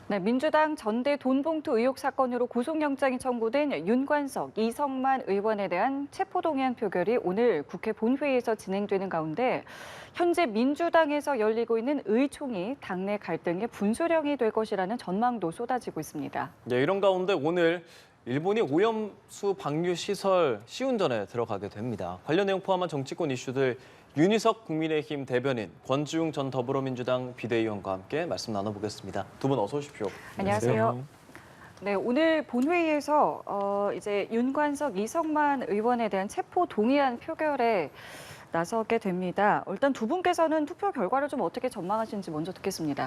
네, 민주당 전대 돈봉투 의혹 사건으로 구속영장이 청구된 윤관석, 이성만 의원에 대한 체포동의안 표결이 오늘 국회 본회의에서 진행되는 가운데 현재 민주당에서 열리고 있는 의총이 당내 갈등의 분수령이 될 것이라는 전망도 쏟아지고 있습니다. 네, 이런 가운데 오늘 일본이 오염수 방류 시설 시운전에 들어가게 됩니다. 관련 내용 포함한 정치권 이슈들 윤희석 국민의힘 대변인, 권지웅 전 더불어민주당 비대위원과 함께 말씀 나눠보겠습니다. 두 분 어서 오십시오. 안녕하세요. 네, 오늘 본회의에서 이제 윤관석, 이성만 의원에 대한 체포 동의안 표결에 나서게 됩니다. 일단 두 분께서는 투표 결과를 좀 어떻게 전망하시는지 먼저 듣겠습니다.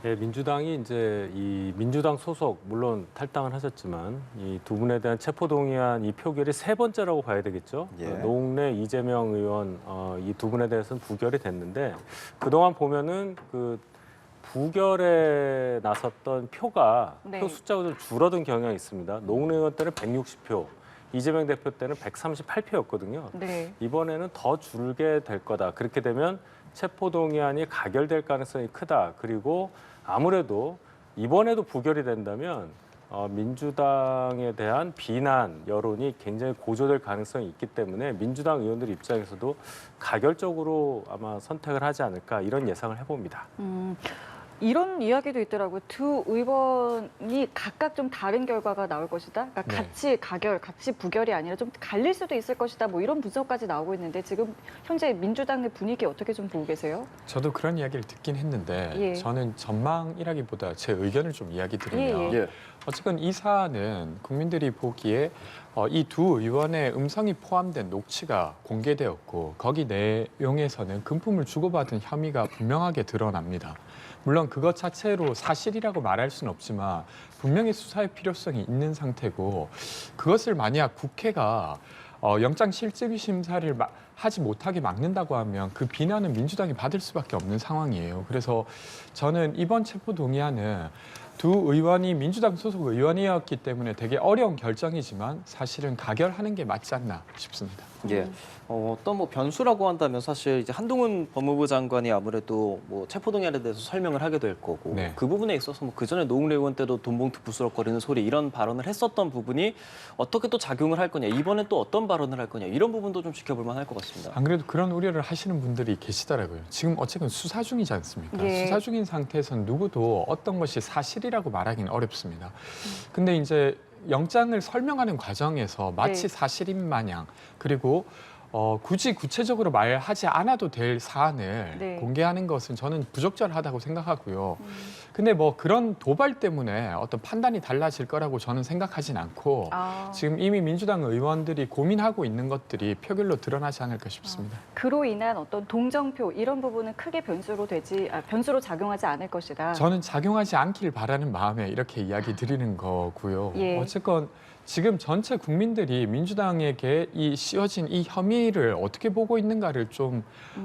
네, 민주당이 이제 이 민주당 소속 물론 탈당을 하셨지만 이 두 분에 대한 체포동의안 이 표결이 세 번째라고 봐야 되겠죠. 예. 노웅래, 이재명 의원 이 두 분에 대해서는 부결이 됐는데 그동안 보면은 그 부결에 나섰던 표가 네. 표 숫자가 좀 줄어든 경향이 있습니다. 노웅래 의원 때는 160표, 이재명 대표 때는 138표였거든요. 네. 이번에는 더 줄게 될 거다. 그렇게 되면 체포동의안이 가결될 가능성이 크다. 그리고 아무래도 이번에도 부결이 된다면 민주당에 대한 비난 여론이 굉장히 고조될 가능성이 있기 때문에 민주당 의원들 입장에서도 가결적으로 아마 선택을 하지 않을까 이런 예상을 해봅니다. 이런 이야기도 있더라고요. 두 의원이 각각 좀 다른 결과가 나올 것이다. 그러니까 네. 같이 가결, 같이 부결이 아니라 좀 갈릴 수도 있을 것이다. 뭐 이런 분석까지 나오고 있는데 지금 현재 민주당 내 분위기 어떻게 좀 보고 계세요? 저도 그런 이야기를 듣긴 했는데 예. 저는 전망이라기보다 제 의견을 좀 이야기 드리면 예. 예. 어쨌건 이 사안은 국민들이 보기에 이 두 의원의 음성이 포함된 녹취가 공개되었고 거기 내용에서는 금품을 주고받은 혐의가 분명하게 드러납니다. 물론 그것 자체로 사실이라고 말할 수는 없지만 분명히 수사의 필요성이 있는 상태고 그것을 만약 국회가 영장 실질 심사를 하지 못하게 막는다고 하면 그 비난은 민주당이 받을 수밖에 없는 상황이에요. 그래서 저는 이번 체포동의안은 두 의원이 민주당 소속 의원이었기 때문에 되게 어려운 결정이지만 사실은 가결하는 게 맞지 않나 싶습니다. 예. 어떤 뭐 변수라고 한다면 사실 이제 한동훈 법무부 장관이 아무래도 뭐 체포동의안에 대해서 설명을 하게 될 거고 네. 그 부분에 있어서 뭐 그전에 노웅래 의원 때도 돈봉투 부스럭거리는 소리 이런 발언을 했었던 부분이 어떻게 또 작용을 할 거냐 이번엔 또 어떤 발언을 할 거냐 이런 부분도 좀 지켜볼 만할 것 같습니다. 안 그래도 그런 우려를 하시는 분들이 계시더라고요. 지금 어쨌든 수사 중이지 않습니까? 예. 수사 중인 상태에서는 누구도 어떤 것이 사실이라고 말하기는 어렵습니다. 근데 이제 영장을 설명하는 과정에서 마치 네. 사실인 마냥 그리고 굳이 구체적으로 말하지 않아도 될 사안을 네. 공개하는 것은 저는 부적절하다고 생각하고요. 근데 뭐 그런 도발 때문에 어떤 판단이 달라질 거라고 저는 생각하진 않고 지금 이미 민주당 의원들이 고민하고 있는 것들이 표결로 드러나지 않을까 싶습니다. 그로 인한 어떤 동정표 이런 부분은 크게 변수로 작용하지 않을 것이다. 저는 작용하지 않길 바라는 마음에 이렇게 이야기 드리는 거고요. 예. 어쨌건 지금 전체 국민들이 민주당에게 이 씌워진 이 혐의를 어떻게 보고 있는가를 좀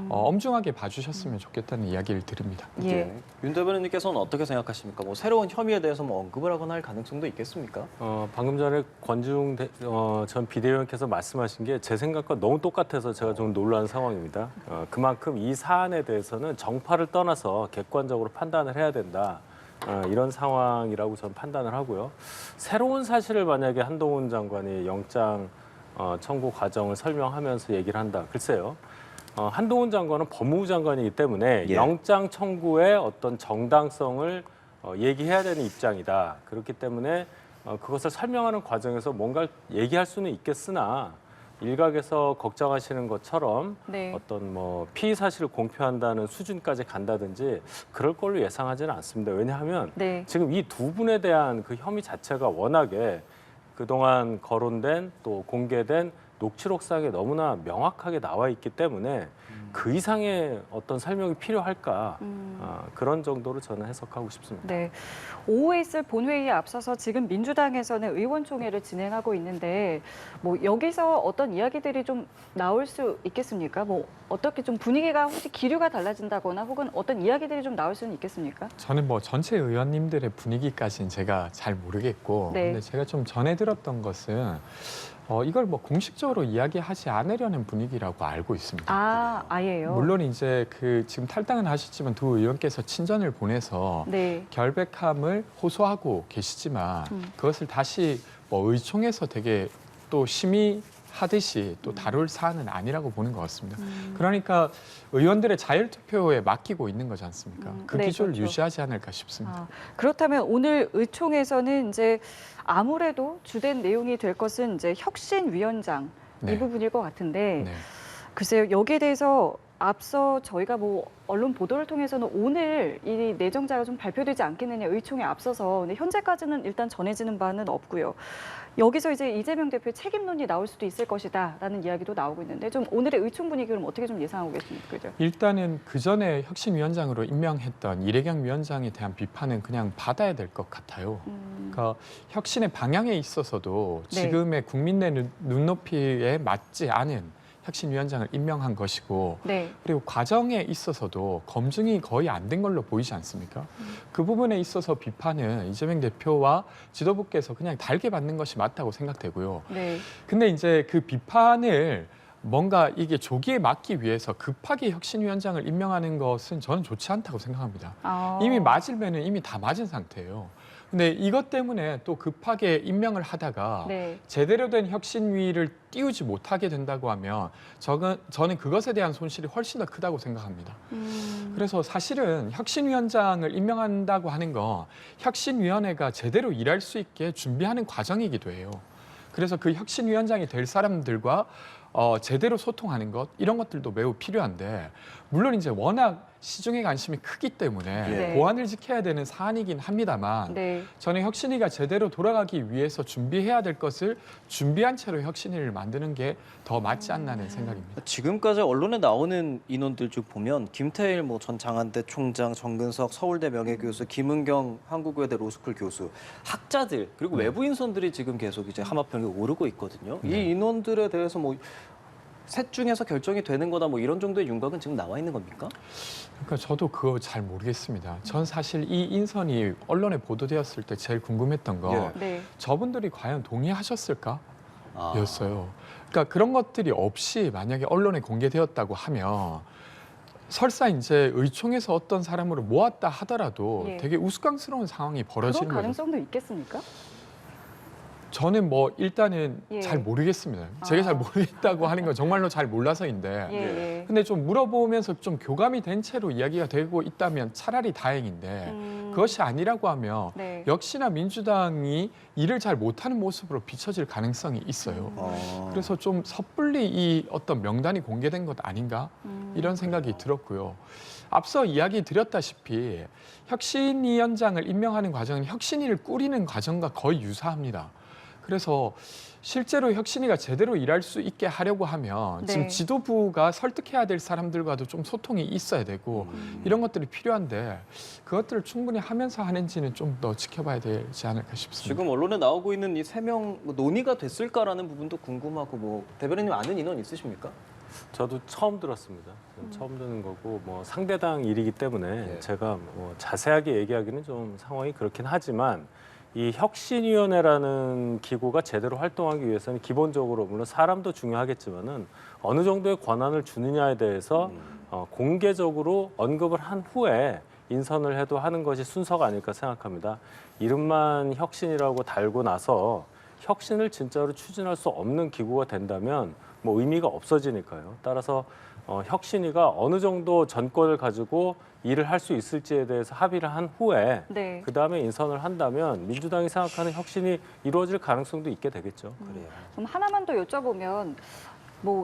엄중하게 봐주셨으면 좋겠다는 이야기를 드립니다. 예. 윤 대변인님께서는 어떻게 생각하십니까? 뭐 새로운 혐의에 대해서 뭐 언급을 하거나 할 가능성도 있겠습니까? 방금 전에 권지웅 전 비대위원께서 말씀하신 게 제 생각과 너무 똑같아서 제가 좀 놀란 상황입니다. 그만큼 이 사안에 대해서는 정파를 떠나서 객관적으로 판단을 해야 된다. 이런 상황이라고 저는 판단을 하고요. 새로운 사실을 만약에 한동훈 장관이 영장 청구 과정을 설명하면서 얘기를 한다. 글쎄요. 한동훈 장관은 법무부 장관이기 때문에 예. 영장 청구의 어떤 정당성을 얘기해야 되는 입장이다. 그렇기 때문에 그것을 설명하는 과정에서 뭔가 얘기할 수는 있겠으나 일각에서 걱정하시는 것처럼 네. 어떤 뭐 피의 사실을 공표한다는 수준까지 간다든지 그럴 걸로 예상하지는 않습니다. 왜냐하면 네. 지금 이 두 분에 대한 그 혐의 자체가 워낙에 그동안 거론된 또 공개된 녹취록상에 너무나 명확하게 나와 있기 때문에 그 이상의 어떤 설명이 필요할까 그런 정도로 저는 해석하고 싶습니다. 네. 오후에 있을 본회의에 앞서서 지금 민주당에서는 의원총회를 진행하고 있는데 뭐 여기서 어떤 이야기들이 좀 나올 수 있겠습니까? 뭐 어떻게 좀 분위기가 혹시 기류가 달라진다거나 혹은 어떤 이야기들이 좀 나올 수는 있겠습니까? 저는 뭐 전체 의원님들의 분위기까지는 제가 잘 모르겠고 네. 근데 제가 좀 전해 들었던 것은 이걸 뭐 공식적으로 이야기하지 않으려는 분위기라고 알고 있습니다. 아, 아예요. 물론 이제 그 지금 탈당은 하셨지만 두 의원께서 친전을 보내서 네. 결백함을 호소하고 계시지만 그것을 다시 뭐 의총에서 되게 또 심의하듯이 또 다룰 사안은 아니라고 보는 것 같습니다. 그러니까 의원들의 자율투표에 맡기고 있는 거지 않습니까? 그 네, 기조를 그렇죠. 유지하지 않을까 싶습니다. 아, 그렇다면 오늘 의총에서는 이제 아무래도 주된 내용이 될 것은 이제 혁신위원장 네. 이 부분일 것 같은데 네. 글쎄요, 여기에 대해서 앞서 저희가 뭐 언론 보도를 통해서는 오늘 이 내정자가 좀 발표되지 않겠느냐 의총에 앞서서 근데 현재까지는 일단 전해지는 바는 없고요. 여기서 이제 이재명 대표의 책임론이 나올 수도 있을 것이다라는 이야기도 나오고 있는데 좀 오늘의 의총 분위기 그럼 어떻게 좀 예상하고 계십니까? 그죠? 일단은 그 전에 혁신위원장으로 임명했던 이래경 위원장에 대한 비판은 그냥 받아야 될 것 같아요. 그러니까 혁신의 방향에 있어서도 네. 지금의 국민의 눈높이에 맞지 않은 혁신위원장을 임명한 것이고 네. 그리고 과정에 있어서도 검증이 거의 안 된 걸로 보이지 않습니까? 그 부분에 있어서 비판은 이재명 대표와 지도부께서 그냥 달게 받는 것이 맞다고 생각되고요. 네. 근데 이제 그 비판을 뭔가 이게 조기에 막기 위해서 급하게 혁신위원장을 임명하는 것은 저는 좋지 않다고 생각합니다. 아. 이미 맞을 배는 이미 다 맞은 상태예요. 근데 이것 때문에 또 급하게 임명을 하다가 네. 제대로 된 혁신위를 띄우지 못하게 된다고 하면 저는 그것에 대한 손실이 훨씬 더 크다고 생각합니다. 그래서 사실은 혁신위원장을 임명한다고 하는 건 혁신위원회가 제대로 일할 수 있게 준비하는 과정이기도 해요. 그래서 그 혁신위원장이 될 사람들과 제대로 소통하는 것 이런 것들도 매우 필요한데 물론 이제 워낙 시중에 관심이 크기 때문에 네. 보안을 지켜야 되는 사안이긴 합니다만 네. 저는 혁신위가 제대로 돌아가기 위해서 준비해야 될 것을 준비한 채로 혁신위를 만드는 게 더 맞지 않나는 생각입니다. 지금까지 언론에 나오는 인원들 쭉 보면 김태일 전 장한대 총장, 정근석 서울대 명예교수, 김은경 한국외대 로스쿨 교수, 학자들 그리고 외부 인선들이 지금 계속 이제 하마평에 오르고 있거든요. 이 인원들에 대해서 셋 중에서 결정이 되는 거다 이런 정도의 윤곽은 지금 나와 있는 겁니까? 그러니까 저도 그거 잘 모르겠습니다. 전 사실 이 인선이 언론에 보도되었을 때 제일 궁금했던 거 네. 저분들이 과연 동의하셨을까? 아. 였어요. 그러니까 그런 것들이 없이 만약에 언론에 공개되었다고 하면 설사 이제 의총에서 어떤 사람으로 모았다 하더라도 예. 되게 우스꽝스러운 상황이 그런 벌어지는 거죠. 가능성도 있겠습니까? 저는 일단은 예. 잘 모르겠습니다. 제가 잘 모르겠다고 하는 건 정말로 잘 몰라서인데. 예, 예. 근데 좀 물어보면서 좀 교감이 된 채로 이야기가 되고 있다면 차라리 다행인데 그것이 아니라고 하면 네. 역시나 민주당이 일을 잘 못하는 모습으로 비춰질 가능성이 있어요. 그래서 좀 섣불리 이 어떤 명단이 공개된 것 아닌가 이런 생각이 들었고요. 앞서 이야기 드렸다시피 혁신위원장을 임명하는 과정은 혁신위를 꾸리는 과정과 거의 유사합니다. 그래서 실제로 혁신위가 제대로 일할 수 있게 하려고 하면 네. 지금 지도부가 설득해야 될 사람들과도 좀 소통이 있어야 되고 이런 것들이 필요한데 그것들을 충분히 하면서 하는지는 좀 더 지켜봐야 되지 않을까 싶습니다. 지금 언론에 나오고 있는 이 3명 논의가 됐을까라는 부분도 궁금하고 대변인님 아는 인원 있으십니까? 저도 처음 들었습니다. 처음 듣는 거고 상대당 일이기 때문에 예. 제가 자세하게 얘기하기는 좀 상황이 그렇긴 하지만 이 혁신위원회라는 기구가 제대로 활동하기 위해서는 기본적으로 물론 사람도 중요하겠지만은 어느 정도의 권한을 주느냐에 대해서 공개적으로 언급을 한 후에 인선을 해도 하는 것이 순서가 아닐까 생각합니다. 이름만 혁신이라고 달고 나서 혁신을 진짜로 추진할 수 없는 기구가 된다면 의미가 없어지니까요. 따라서 혁신위가 어느 정도 전권을 가지고 일을 할 수 있을지에 대해서 합의를 한 후에 네. 그다음에 인선을 한다면 민주당이 생각하는 혁신이 이루어질 가능성도 있게 되겠죠. 그래요. 그럼 하나만 더 여쭤보면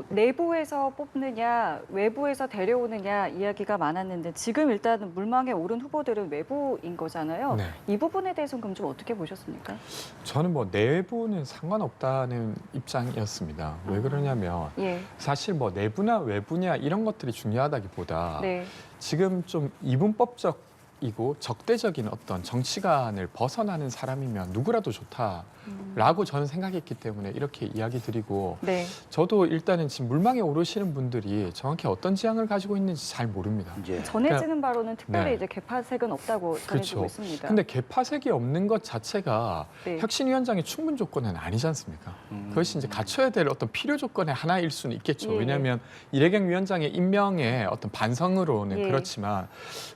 내부에서 뽑느냐 외부에서 데려오느냐 이야기가 많았는데 지금 일단은 물망에 오른 후보들은 외부인 거잖아요. 네. 이 부분에 대해서는 그럼 좀 어떻게 보셨습니까? 저는 내부는 상관없다는 입장이었습니다. 왜 그러냐면 예. 사실 내부나 외부냐 이런 것들이 중요하다기보다 네. 지금 좀 이분법적 이고 적대적인 어떤 정치관을 벗어나는 사람이면 누구라도 좋다라고 저는 생각했기 때문에 이렇게 이야기 드리고 네. 저도 일단은 지금 물망에 오르시는 분들이 정확히 어떤 지향을 가지고 있는지 잘 모릅니다. 예. 전해지는 바로는 특별히 네. 이제 개파색은 없다고 전해지고 그렇죠. 있습니다. 근데 개파색이 없는 것 자체가 네. 혁신위원장의 충분 조건은 아니지 않습니까? 그것이 이제 갖춰야 될 어떤 필요 조건의 하나일 수는 있겠죠. 예. 왜냐하면 이래경 위원장의 임명의 어떤 반성으로는 예. 그렇지만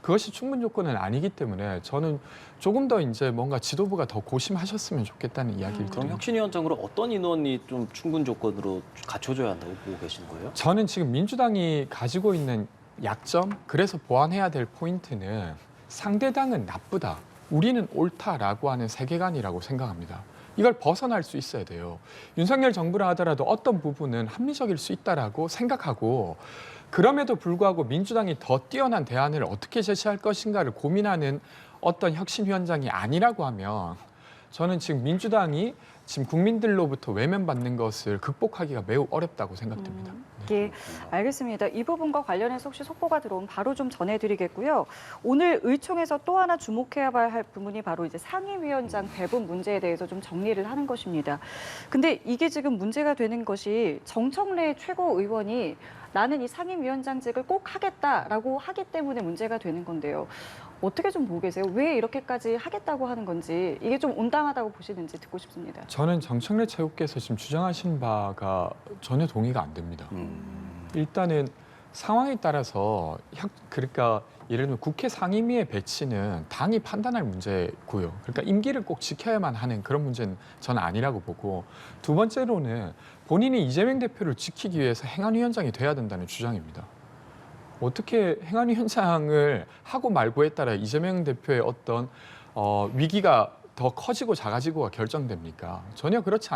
그것이 충분 조건은 아니기 때문에 저는 조금 더 이제 뭔가 지도부가 더 고심하셨으면 좋겠다는 이야기를 그럼 드립니다. 혁신위원장으로 어떤 인원이 좀 충분 조건으로 갖춰줘야 한다고 보고 계신 거예요? 저는 지금 민주당이 가지고 있는 약점, 그래서 보완해야 될 포인트는 상대당은 나쁘다, 우리는 옳다라고 하는 세계관이라고 생각합니다. 이걸 벗어날 수 있어야 돼요. 윤석열 정부라 하더라도 어떤 부분은 합리적일 수 있다라고 생각하고 그럼에도 불구하고 민주당이 더 뛰어난 대안을 어떻게 제시할 것인가를 고민하는 어떤 혁신위원장이 아니라고 하면 저는 지금 민주당이 지금 국민들로부터 외면받는 것을 극복하기가 매우 어렵다고 생각됩니다. 예, 알겠습니다. 이 부분과 관련해서 혹시 속보가 들어오면 바로 좀 전해드리겠고요. 오늘 의총에서 또 하나 주목해야 할 부분이 바로 이제 상임위원장 배분 문제에 대해서 좀 정리를 하는 것입니다. 근데 이게 지금 문제가 되는 것이 정청래 최고의원이 나는 이 상임위원장직을 꼭 하겠다라고 하기 때문에 문제가 되는 건데요. 어떻게 좀 보고 계세요? 왜 이렇게까지 하겠다고 하는 건지 이게 좀 온당하다고 보시는지 듣고 싶습니다. 저는 정청래 최고께서 지금 주장하신 바가 전혀 동의가 안 됩니다. 일단은 상황에 따라서 그러니까 예를 들면 국회 상임위의 배치는 당이 판단할 문제고요. 그러니까 임기를 꼭 지켜야만 하는 그런 문제는 저는 아니라고 보고 두 번째로는 본인이 이재명 대표를 지키기 위해서 행안위원장이 돼야 된다는 주장입니다. 어떻게 행안위원장을 하고 말고에 따라 이재명 대표의 어떤 위기가 더 커지고 작아지고가 결정됩니까? 전혀 그렇지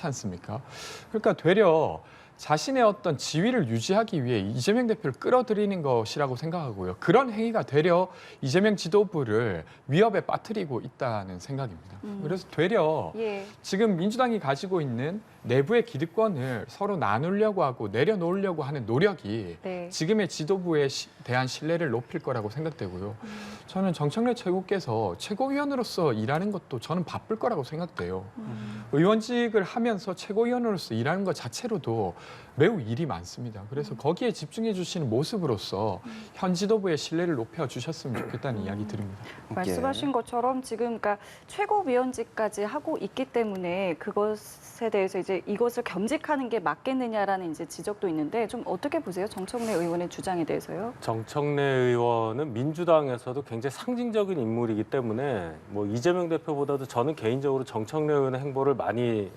않습니까? 그러니까 되려 자신의 어떤 지위를 유지하기 위해 이재명 대표를 끌어들이는 것이라고 생각하고요. 그런 행위가 되려 이재명 지도부를 위협에 빠뜨리고 있다는 생각입니다. 그래서 되려 예. 지금 민주당이 가지고 있는 내부의 기득권을 서로 나누려고 하고 내려놓으려고 하는 노력이 네. 지금의 지도부에 대한 신뢰를 높일 거라고 생각되고요. 저는 정청래 최고께서 최고위원으로서 일하는 것도 저는 바쁠 거라고 생각돼요. 의원직을 하면서 최고위원으로서 일하는 것 자체로도 매우 일이 많습니다. 그래서 거기에 집중해 주시는 모습으로서 현 지도부의 신뢰를 높여 주셨으면 좋겠다는 이야기 드립니다. 말씀하신 것처럼 지금 그러니까 최고위원직까지 하고 있기 때문에 그것에 대해서 이제 이것을 겸직하는 게 맞겠느냐라는 이제 지적도 있는데 좀 어떻게 보세요? 정청래 의원의 주장에 대해서요? 정청래 의원은 민주당에서도 굉장히 상징적인 인물이기 때문에 뭐 이재명 대표보다도 저는 개인적으로 정청래 의원의 행보를 많이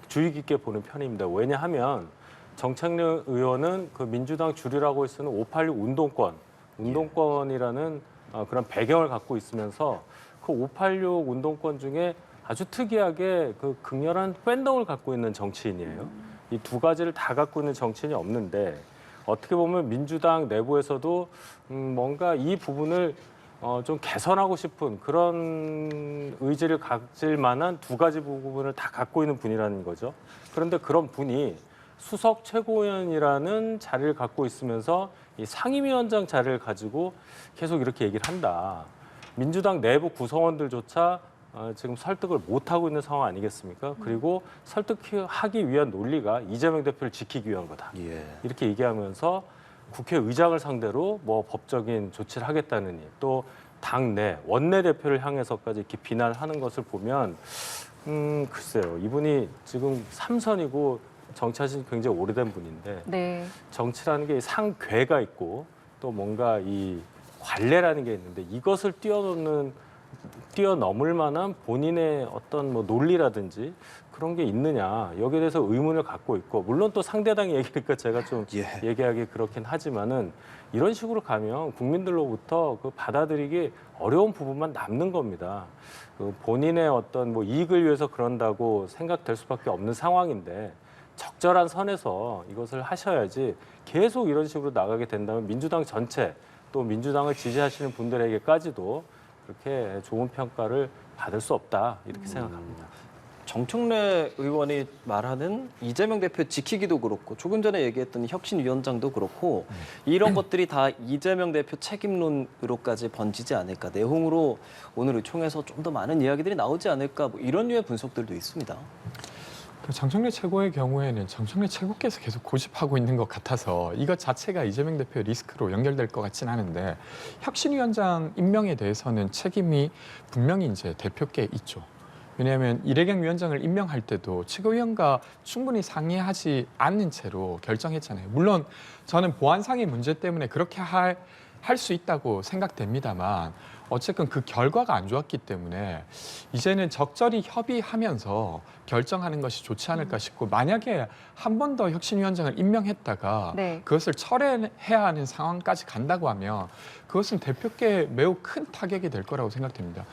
주의 깊게 보는 편입니다. 왜냐하면 정청래 의원은 그 민주당 주류라고 쓰는 586 운동권이라는 그런 배경을 갖고 있으면서 그 586 운동권 중에 아주 특이하게 그 극렬한 팬덤을 갖고 있는 정치인이에요. 이 두 가지를 다 갖고 있는 정치인이 없는데 어떻게 보면 민주당 내부에서도 뭔가 이 부분을 좀 개선하고 싶은 그런 의지를 가질 만한 두 가지 부분을 다 갖고 있는 분이라는 거죠. 그런데 그런 분이 수석 최고위원이라는 자리를 갖고 있으면서 이 상임위원장 자리를 가지고 계속 이렇게 얘기를 한다. 민주당 내부 구성원들조차 지금 설득을 못하고 있는 상황 아니겠습니까? 그리고 설득하기 위한 논리가 이재명 대표를 지키기 위한 거다. 예. 이렇게 얘기하면서 국회의장을 상대로 뭐 법적인 조치를 하겠다느니 또 당내 원내대표를 향해서까지 이렇게 비난하는 것을 보면 글쎄요. 이분이 지금 3선이고 정치하신 지 굉장히 오래된 분인데 네. 정치라는 게 상괴가 있고 또 뭔가 이 관례라는 게 있는데 이것을 뛰어넘을 만한 본인의 어떤 뭐 논리라든지 그런 게 있느냐 여기에 대해서 의문을 갖고 있고 물론 또 상대당이 얘기니까 제가 좀 예. 얘기하기 그렇긴 하지만은 이런 식으로 가면 국민들로부터 그 받아들이기 어려운 부분만 남는 겁니다. 그 본인의 어떤 뭐 이익을 위해서 그런다고 생각될 수밖에 없는 상황인데 적절한 선에서 이것을 하셔야지 계속 이런 식으로 나가게 된다면 민주당 전체 또 민주당을 지지하시는 분들에게까지도 그렇게 좋은 평가를 받을 수 없다 이렇게 생각합니다. 정청래 의원이 말하는 이재명 대표 지키기도 그렇고 조금 전에 얘기했던 혁신위원장도 그렇고 이런 것들이 다 이재명 대표 책임론으로까지 번지지 않을까. 내용으로 오늘 의총에서 좀 더 많은 이야기들이 나오지 않을까. 뭐 이런 류의 분석들도 있습니다. 정청래 최고의 경우에는 정청래 최고께서 계속 고집하고 있는 것 같아서 이것 자체가 이재명 대표의 리스크로 연결될 것 같진 않은데 혁신위원장 임명에 대해서는 책임이 분명히 이제 대표께 있죠. 왜냐하면 이래경 위원장을 임명할 때도 최고위원과 충분히 상의하지 않는 채로 결정했잖아요. 물론 저는 보안상의 문제 때문에 그렇게 할 수 있다고 생각됩니다만 어쨌든 그 결과가 안 좋았기 때문에 이제는 적절히 협의하면서 결정하는 것이 좋지 않을까 싶고 만약에 한 번 더 혁신위원장을 임명했다가 네. 그것을 철회해야 하는 상황까지 간다고 하면 그것은 대표께 매우 큰 타격이 될 거라고 생각됩니다.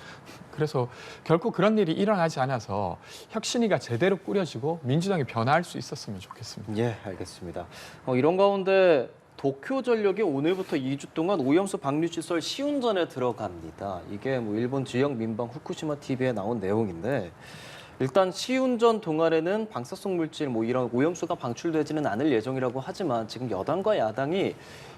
그래서 결코 그런 일이 일어나지 않아서 혁신위가 제대로 꾸려지고 민주당이 변화할 수 있었으면 좋겠습니다. 예, 알겠습니다. 이런 가운데 도쿄전력이 오늘부터 2주 동안 오염수 방류시설 시운전에 들어갑니다. 이게 뭐 일본 지역 민방 후쿠시마 TV에 나온 내용인데 일단 시운전 동안에는 방사성 물질 뭐 이런 오염수가 방출되지는 않을 예정이라고 하지만 지금 여당과 야당이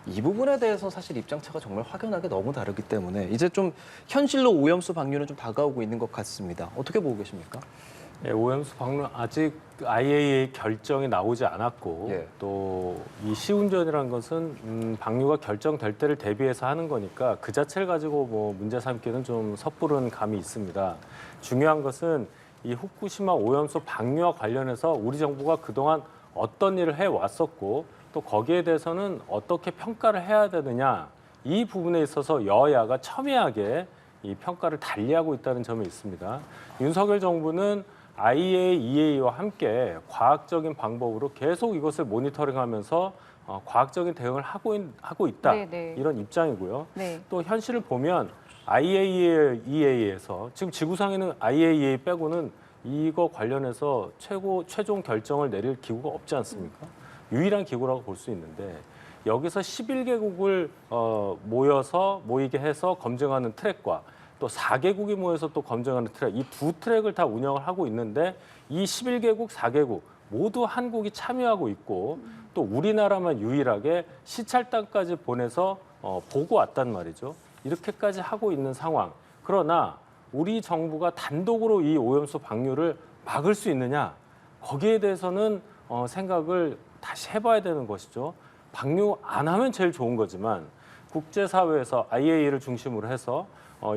이 부분에 대해서 사실 입장차가 정말 확연하게 너무 다르기 때문에 이제 좀 현실로 오염수 방류는 좀 다가오고 있는 것 같습니다. 어떻게 보고 계십니까? 예, 오염수 방류 아직 IAEA 결정이 나오지 않았고 예. 또 이 시운전이라는 것은 방류가 결정될 때를 대비해서 하는 거니까 그 자체를 가지고 뭐 문제 삼기는 좀 섣부른 감이 있습니다. 중요한 것은 이 후쿠시마 오염수 방류와 관련해서 우리 정부가 그동안 어떤 일을 해왔었고 또 거기에 대해서는 어떻게 평가를 해야 되느냐 이 부분에 있어서 여야가 첨예하게 이 평가를 달리하고 있다는 점이 있습니다. 윤석열 정부는 IAEA와 함께 과학적인 방법으로 계속 이것을 모니터링하면서 과학적인 대응을 하고 있다 네네. 이런 입장이고요. 네. 또 현실을 보면 IAEA에서 지금 지구상에는 IAEA 빼고는 이거 관련해서 최종 결정을 내릴 기구가 없지 않습니까? 유일한 기구라고 볼 수 있는데 여기서 11개국을 모이게 해서 검증하는 트랙과 또 4개국이 모여서 또 검증하는 트랙, 이 두 트랙을 다 운영을 하고 있는데 이 11개국, 4개국 모두 한국이 참여하고 있고 또 우리나라만 유일하게 시찰단까지 보내서 보고 왔단 말이죠. 이렇게까지 하고 있는 상황. 그러나 우리 정부가 단독으로 이 오염수 방류를 막을 수 있느냐? 거기에 대해서는 생각을 다시 해봐야 되는 것이죠. 방류 안 하면 제일 좋은 거지만 국제사회에서 IAEA를 중심으로 해서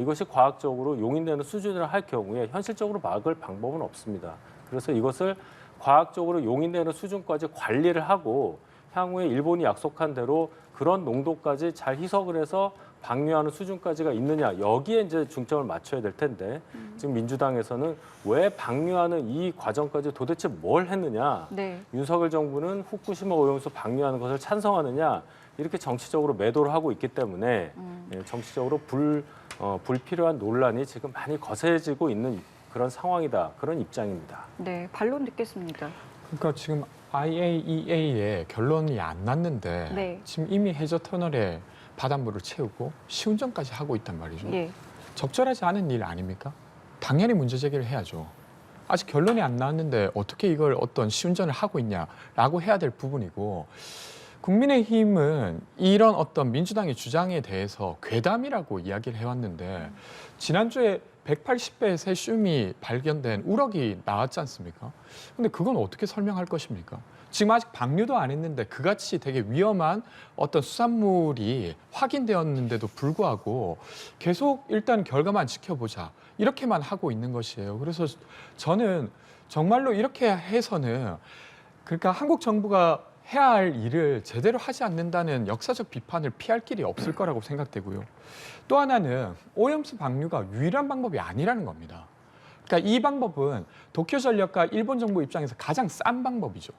이것이 과학적으로 용인되는 수준으로 할 경우에 현실적으로 막을 방법은 없습니다. 그래서 이것을 과학적으로 용인되는 수준까지 관리를 하고 향후에 일본이 약속한 대로 그런 농도까지 잘 희석을 해서 방류하는 수준까지가 있느냐 여기에 이제 중점을 맞춰야 될 텐데 지금 민주당에서는 왜 방류하는 이 과정까지 도대체 뭘 했느냐 네. 윤석열 정부는 후쿠시마 오염수 방류하는 것을 찬성하느냐 이렇게 정치적으로 매도를 하고 있기 때문에 정치적으로 불필요한 논란이 지금 많이 거세지고 있는 그런 상황이다 그런 입장입니다. 네. 반론 듣겠습니다. 그러니까 지금 IAEA의 결론이 안 났는데 네. 지금 이미 해저 터널에 바닷물을 채우고 시운전까지 하고 있단 말이죠. 예. 적절하지 않은 일 아닙니까? 당연히 문제 제기를 해야죠. 아직 결론이 안 나왔는데 어떻게 이걸 어떤 시운전을 하고 있냐라고 해야 될 부분이고 국민의힘은 이런 어떤 민주당의 주장에 대해서 괴담이라고 이야기를 해왔는데 지난주에 180배 세슘이 발견된 우럭이 나왔지 않습니까? 근데 그건 어떻게 설명할 것입니까? 지금 아직 방류도 안 했는데 그같이 되게 위험한 어떤 수산물이 확인되었는데도 불구하고 계속 일단 결과만 지켜보자 이렇게만 하고 있는 것이에요. 그래서 저는 정말로 이렇게 해서는 그러니까 한국 정부가 해야 할 일을 제대로 하지 않는다는 역사적 비판을 피할 길이 없을 거라고 생각되고요. 또 하나는 오염수 방류가 유일한 방법이 아니라는 겁니다. 그러니까 이 방법은 도쿄전력과 일본 정부 입장에서 가장 싼 방법이죠.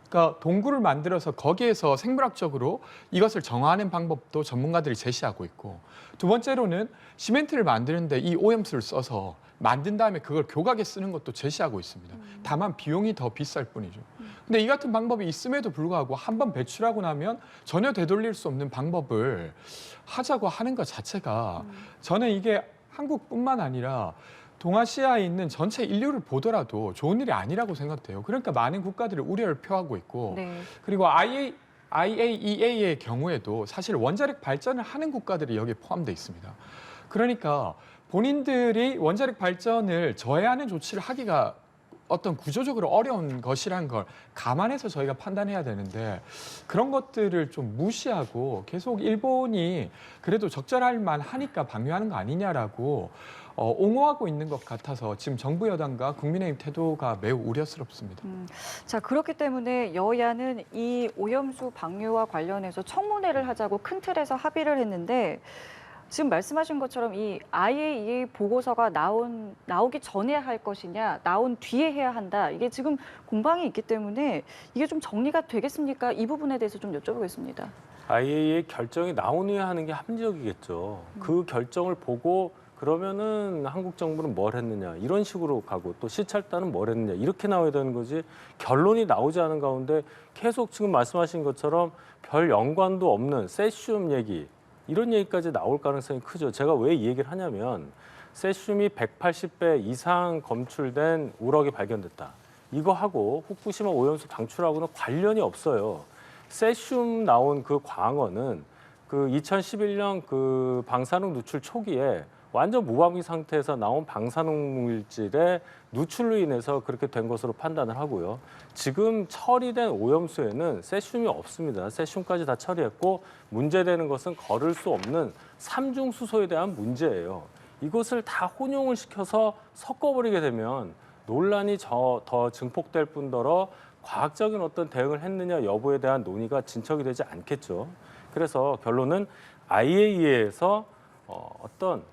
그러니까 동굴을 만들어서 거기에서 생물학적으로 이것을 정화하는 방법도 전문가들이 제시하고 있고 두 번째로는 시멘트를 만드는데 이 오염수를 써서 만든 다음에 그걸 교각에 쓰는 것도 제시하고 있습니다. 다만 비용이 더 비쌀 뿐이죠. 근데 이 같은 방법이 있음에도 불구하고 한번 배출하고 나면 전혀 되돌릴 수 없는 방법을 하자고 하는 것 자체가 저는 이게 한국뿐만 아니라 동아시아에 있는 전체 인류를 보더라도 좋은 일이 아니라고 생각돼요. 그러니까 많은 국가들이 우려를 표하고 있고 네. 그리고 IAEA의 경우에도 사실 원자력 발전을 하는 국가들이 여기에 포함되어 있습니다. 그러니까 본인들이 원자력 발전을 저해하는 조치를 하기가 어떤 구조적으로 어려운 것이라는 걸 감안해서 저희가 판단해야 되는데 그런 것들을 좀 무시하고 계속 일본이 그래도 적절할 만하니까 방류하는 거 아니냐라고 옹호하고 있는 것 같아서 지금 정부 여당과 국민의힘 태도가 매우 우려스럽습니다. 자, 그렇기 때문에 여야는 이 오염수 방류와 관련해서 청문회를 하자고 큰 틀에서 합의를 했는데 지금 말씀하신 것처럼 이 IAEA 보고서가 나오기 전에 할 것이냐, 나온 뒤에 해야 한다. 이게 지금 공방이 있기 때문에 이게 좀 정리가 되겠습니까? 이 부분에 대해서 좀 여쭤보겠습니다. IAEA 결정이 나오느냐 하는 게 합리적이겠죠. 그 결정을 보고 그러면은 한국 정부는 뭘 했느냐 이런 식으로 가고 또 시찰단은 뭘 했느냐 이렇게 나와야 되는 거지 결론이 나오지 않은 가운데 계속 지금 말씀하신 것처럼 별 연관도 없는 세슘 얘기 이런 얘기까지 나올 가능성이 크죠. 제가 왜 이 얘기를 하냐면 세슘이 180배 이상 검출된 우럭이 발견됐다. 이거하고 후쿠시마 오염수 방출하고는 관련이 없어요. 세슘 나온 그 광어는 그 2011년 그 방사능 누출 초기에 완전 무방비 상태에서 나온 방사능 물질의 누출로 인해서 그렇게 된 것으로 판단을 하고요. 지금 처리된 오염수에는 세슘이 없습니다. 세슘까지 다 처리했고 문제되는 것은 거를 수 없는 삼중수소에 대한 문제예요. 이것을 다 혼용을 시켜서 섞어버리게 되면 논란이 더 증폭될 뿐더러 과학적인 어떤 대응을 했느냐 여부에 대한 논의가 진척이 되지 않겠죠. 그래서 결론은 IAEA에서 어떤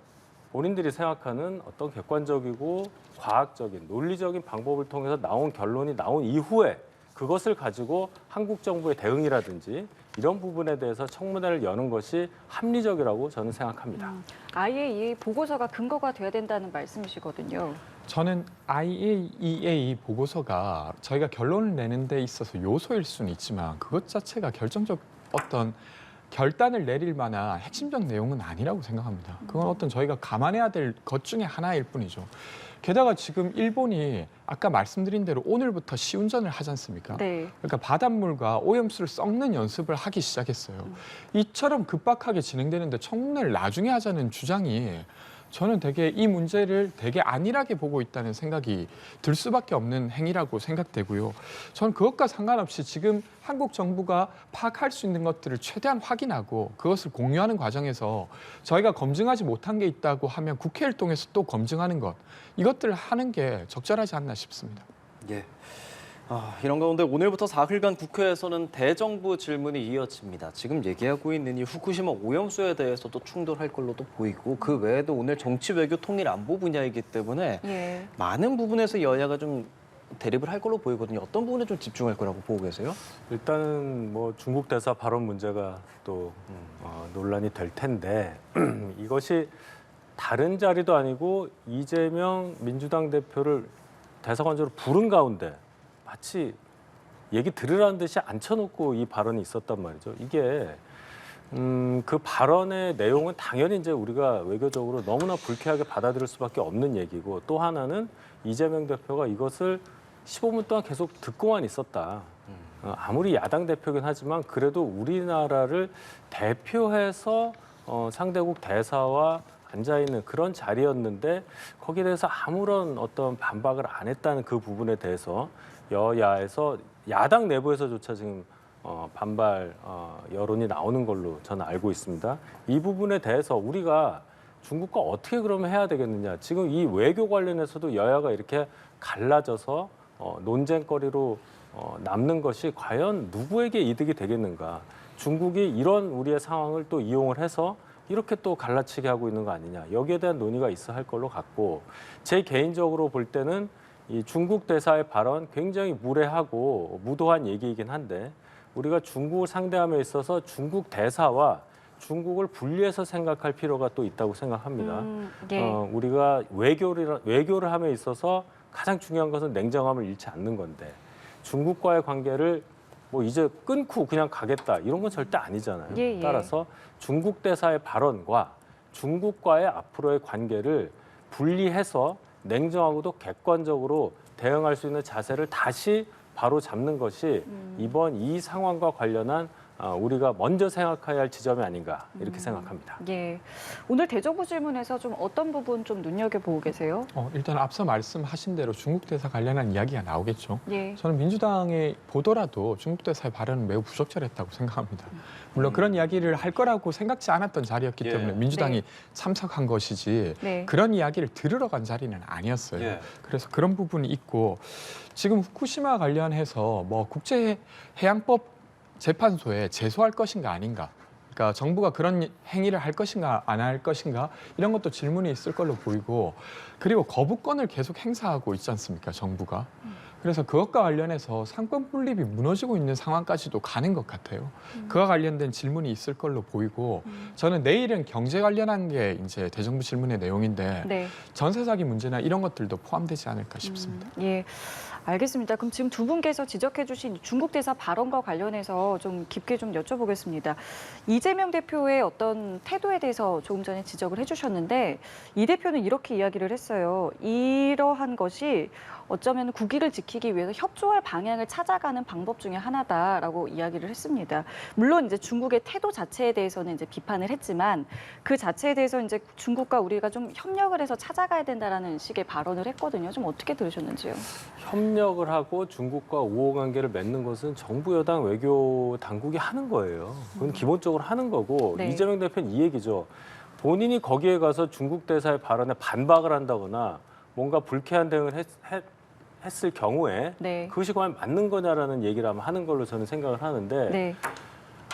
본인들이 생각하는 어떤 객관적이고 과학적인 논리적인 방법을 통해서 나온 결론이 나온 이후에 그것을 가지고 한국 정부의 대응이라든지 이런 부분에 대해서 청문회를 여는 것이 합리적이라고 저는 생각합니다. IAEA 보고서가 근거가 돼야 된다는 말씀이시거든요. 저는 IAEA 보고서가 저희가 결론을 내는 데 있어서 요소일 수는 있지만 그것 자체가 결정적 어떤 결단을 내릴 만한 핵심적 내용은 아니라고 생각합니다. 그건 어떤 저희가 감안해야 될 것 중에 하나일 뿐이죠. 게다가 지금 일본이 아까 말씀드린 대로 오늘부터 시운전을 하지 않습니까? 네. 그러니까 바닷물과 오염수를 섞는 연습을 하기 시작했어요. 이처럼 급박하게 진행되는데 청문회를 나중에 하자는 주장이 저는 되게 이 문제를 되게 안일하게 보고 있다는 생각이 들 수밖에 없는 행위라고 생각되고요. 저는 그것과 상관없이 지금 한국 정부가 파악할 수 있는 것들을 최대한 확인하고 그것을 공유하는 과정에서 저희가 검증하지 못한 게 있다고 하면 국회를 통해서 또 검증하는 것, 이것들을 하는 게 적절하지 않나 싶습니다. 예. 이런 가운데 오늘부터 4일간 국회에서는 대정부 질문이 이어집니다. 지금 얘기하고 있는 이 후쿠시마 오염수에 대해서도 충돌할 걸로도 보이고 그 외에도 오늘 정치 외교 통일 안보 분야이기 때문에 예. 많은 부분에서 여야가 좀 대립을 할 걸로 보이거든요. 어떤 부분에 좀 집중할 거라고 보고 계세요? 일단은 뭐 중국 대사 발언 문제가 또 논란이 될 텐데 이것이 다른 자리도 아니고 이재명 민주당 대표를 대사관으로 부른 가운데 마치 얘기 들으라는 듯이 앉혀놓고 이 발언이 있었단 말이죠. 이게 그 발언의 내용은 당연히 이제 우리가 외교적으로 너무나 불쾌하게 받아들일 수밖에 없는 얘기고 또 하나는 이재명 대표가 이것을 15분 동안 계속 듣고만 있었다. 아무리 야당 대표긴 하지만 그래도 우리나라를 대표해서 상대국 대사와 앉아있는 그런 자리였는데 거기에 대해서 아무런 어떤 반박을 안 했다는 그 부분에 대해서 여야에서 야당 내부에서조차 지금 반발 여론이 나오는 걸로 저는 알고 있습니다. 이 부분에 대해서 우리가 중국과 어떻게 그러면 해야 되겠느냐. 지금 이 외교 관련해서도 여야가 이렇게 갈라져서 논쟁거리로 남는 것이 과연 누구에게 이득이 되겠는가. 중국이 이런 우리의 상황을 또 이용을 해서 이렇게 또 갈라치게 하고 있는 거 아니냐. 여기에 대한 논의가 있어 할 걸로 같고 제 개인적으로 볼 때는 이 중국 대사의 발언 굉장히 무례하고 무도한 얘기이긴 한데 우리가 중국을 상대함에 있어서 중국 대사와 중국을 분리해서 생각할 필요가 또 있다고 생각합니다. 예. 우리가 외교를 함에 있어서 가장 중요한 것은 냉정함을 잃지 않는 건데 중국과의 관계를 뭐 이제 끊고 그냥 가겠다 이런 건 절대 아니잖아요. 예, 예. 따라서 중국 대사의 발언과 중국과의 앞으로의 관계를 분리해서 냉정하고도 객관적으로 대응할 수 있는 자세를 다시 바로 잡는 것이 이번 이 상황과 관련한 우리가 먼저 생각해야 할 지점이 아닌가 이렇게 생각합니다. 예. 오늘 대정부 질문에서 좀 어떤 부분 좀 눈여겨보고 계세요? 일단 앞서 말씀하신 대로 중국 대사 관련한 이야기가 나오겠죠. 예. 저는 민주당의 보더라도 중국 대사의 발언은 매우 부적절했다고 생각합니다. 물론 그런 이야기를 할 거라고 생각지 않았던 자리였기 예. 때문에 민주당이 네. 참석한 것이지 네. 그런 이야기를 들으러 간 자리는 아니었어요. 예. 그래서 그런 부분이 있고 지금 후쿠시마 관련해서 뭐 국제해양법 재판소에 제소할 것인가 아닌가. 그러니까 정부가 그런 행위를 할 것인가 안 할 것인가 이런 것도 질문이 있을 걸로 보이고 그리고 거부권을 계속 행사하고 있지 않습니까 정부가. 그래서 그것과 관련해서 상권 분립이 무너지고 있는 상황까지도 가는 것 같아요. 그와 관련된 질문이 있을 걸로 보이고 저는 내일은 경제 관련한 게 이제 대정부 질문의 내용인데 네. 전세 사기 문제나 이런 것들도 포함되지 않을까 싶습니다. 예. 알겠습니다. 그럼 지금 두 분께서 지적해 주신 중국 대사 발언과 관련해서 좀 깊게 좀 여쭤보겠습니다. 이재명 대표의 어떤 태도에 대해서 조금 전에 지적을 해주셨는데 이 대표는 이렇게 이야기를 했어요. 이러한 것이 어쩌면 국익을 지키기 위해서 협조할 방향을 찾아가는 방법 중에 하나다라고 이야기를 했습니다. 물론 이제 중국의 태도 자체에 대해서는 이제 비판을 했지만 그 자체에 대해서 이제 중국과 우리가 좀 협력을 해서 찾아가야 된다라는 식의 발언을 했거든요. 좀 어떻게 들으셨는지요? 협력을 하고 중국과 우호 관계를 맺는 것은 정부 여당 외교 당국이 하는 거예요. 그건 기본적으로 하는 거고 네. 이재명 대표는 이 얘기죠. 본인이 거기에 가서 중국 대사의 발언에 반박을 한다거나 뭔가 불쾌한 대응을 했을 경우에 네. 그것이 과연 맞는 거냐라는 얘기를 아마 하는 걸로 저는 생각을 하는데 네.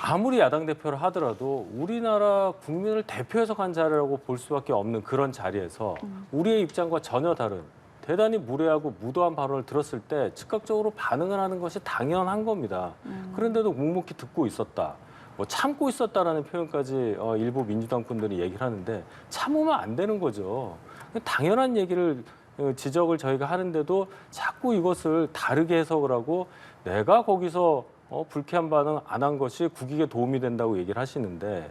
아무리 야당 대표를 하더라도 우리나라 국민을 대표해서 간 자리라고 볼 수밖에 없는 그런 자리에서 우리의 입장과 전혀 다른 대단히 무례하고 무도한 발언을 들었을 때 즉각적으로 반응을 하는 것이 당연한 겁니다. 그런데도 묵묵히 듣고 있었다. 뭐 참고 있었다라는 표현까지 일부 민주당 분들이 얘기를 하는데 참으면 안 되는 거죠. 당연한 얘기를 지적을 저희가 하는데도 자꾸 이것을 다르게 해석을 하고 내가 거기서 불쾌한 반응 안 한 것이 국익에 도움이 된다고 얘기를 하시는데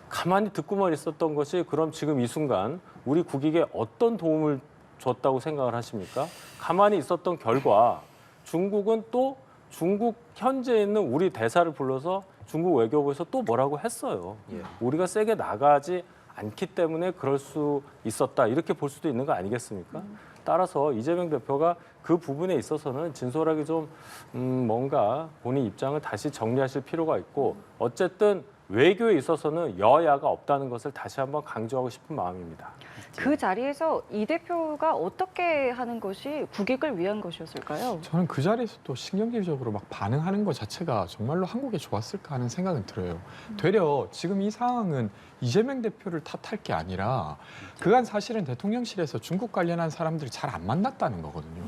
가만히 듣고만 있었던 것이 그럼 지금 이 순간 우리 국익에 어떤 도움을 줬다고 생각을 하십니까? 가만히 있었던 결과 중국은 또 중국 현재 있는 우리 대사를 불러서 중국 외교부에서 또 뭐라고 했어요. 예. 우리가 세게 나가지 않기 때문에 그럴 수 있었다. 이렇게 볼 수도 있는 거 아니겠습니까? 따라서 이재명 대표가 그 부분에 있어서는 진솔하게 좀 뭔가 본인 입장을 다시 정리하실 필요가 있고 어쨌든 외교에 있어서는 여야가 없다는 것을 다시 한번 강조하고 싶은 마음입니다. 그 자리에서 이 대표가 어떻게 하는 것이 국익을 위한 것이었을까요? 저는 그 자리에서 또 신경질적으로 막 반응하는 것 자체가 정말로 한국에 좋았을까 하는 생각은 들어요. 되려 지금 이 상황은 이재명 대표를 탓할 게 아니라 그간 사실은 대통령실에서 중국 관련한 사람들이 잘 안 만났다는 거거든요.